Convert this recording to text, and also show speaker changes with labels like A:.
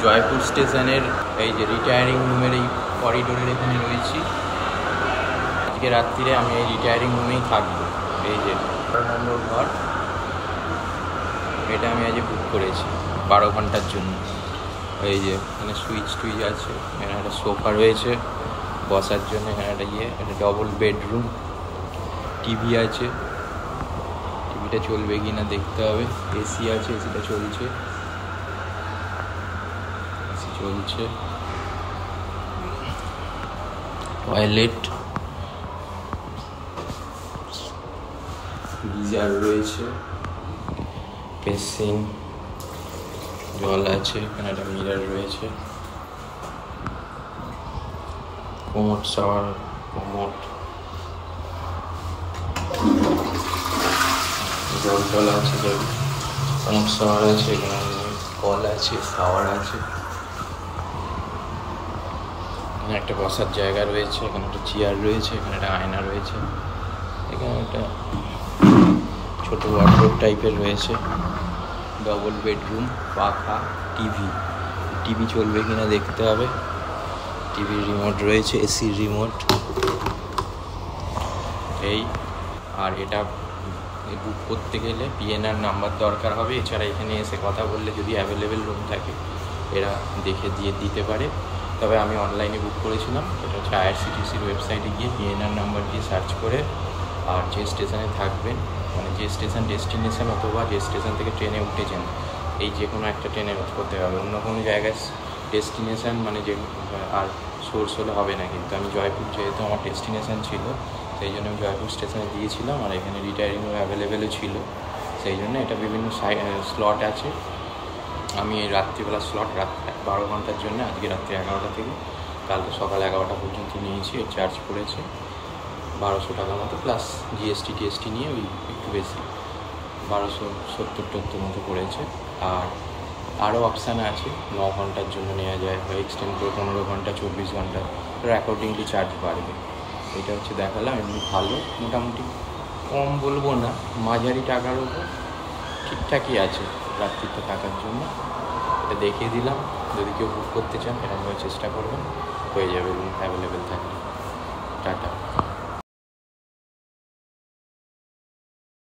A: জয়পুর স্টেশনের এই যে রিটায়ারিং রুমের এই করিডোরের এখানে রয়েছি। আজকে রাত্রিরে আমি এই রিটায়ারিং রুমেই থাকবো। এই যে 12 নম্বর ঘর, এটা আমি আজকে বুক করেছি 12 ঘন্টার জন্য। এই যে এখানে সুইচ টুইচ আছে, এখানে একটা সোফা রয়েছে বসার জন্য, এখানে একটা একটা ডবল বেডরুম, টিভি আছে, টিভিটা চলবে কি না দেখতে হবে। এসি আছে, এসিটা চলছে, এসি চলছে। টয়লেট, গিজার রয়েছে, বেসিন, জল আছে, এখানে একটা মিরর রয়েছে, কোমোড, শাওয়ার কোমোড, জল টল আছে, কোমোড শাওয়ার আছে, এখানে কল আছে, শাওয়ার আছে, এখানে একটা বসার জায়গা রয়েছে, এখানে একটা চেয়ার রয়েছে, এখানে একটা আয়না রয়েছে, এখানে একটা ছোটো ওয়ার্ডরোব টাইপের রয়েছে, ডবল বেডরুম, পাখা, টিভি চলবে কিনা দেখতে হবে, টিভির রিমোট রয়েছে, এসির রিমোট। এই আর এটা বুক করতে গেলে পিএনআর নাম্বার দরকার হবে। এছাড়া এখানে এসে কথা বললে যদি অ্যাভেলেবেল রুম থাকে এরা দেখে দিতে পারে। তবে আমি অনলাইনে বুক করেছিলাম, এটা হচ্ছে আইআরসিটিসির ওয়েবসাইটে গিয়ে পিএনআর নাম্বার দিয়ে সার্চ করে, আর যে স্টেশনে থাকবেন, মানে যে স্টেশন ডেস্টিনেশন অথবা যে স্টেশন থেকে ট্রেনে উঠেছেন, এই যে কোনো একটা ট্রেনে করতে হবে। অন্য কোনো জায়গায় ডেস্টিনেশন মানে যে আর সোর্স হলে হবে না। কিন্তু আমি জয়পুর, যেহেতু আমার ডেস্টিনেশন ছিল, সেই জন্য আমি জয়পুর স্টেশনে দিয়েছিলাম। আর এখানে রিটায়ারিং অ্যাভেলেবেলও ছিল, সেই জন্য এটা বিভিন্ন স্লট আছে। আমি এই রাত্রিবেলা স্লট 12 ঘন্টার জন্য আজকে রাত্রি 11টা থেকে কালকে সকাল 11টা পর্যন্ত নিয়েছি। এর চার্জ পড়েছে 1200 টাকা মতো, প্লাস জিএসটি টিএসটি নিয়ে ওই একটু বেশি 1270 মতো পড়েছে। আর আরও অপশান আছে, 9 ঘন্টার জন্য নেওয়া যায়, বা এক্সটেন্ড করে 15 ঘন্টা, 24 ঘন্টা, অ্যাকর্ডিংলি চার্জ বাড়বে। এটা হচ্ছে দেখালাম, এমনি ভালো, মোটামুটি কম বলবো না, মাঝারি টাকার উপর ঠিকঠাকই আছে রাত্রিটা থাকার জন্য। এটা দেখিয়ে দিলাম, যদি কেউ বুক করতে চান এরকমভাবে চেষ্টা করবেন, হয়ে যাবে, রুম অ্যাভেলেবেল থাকলে।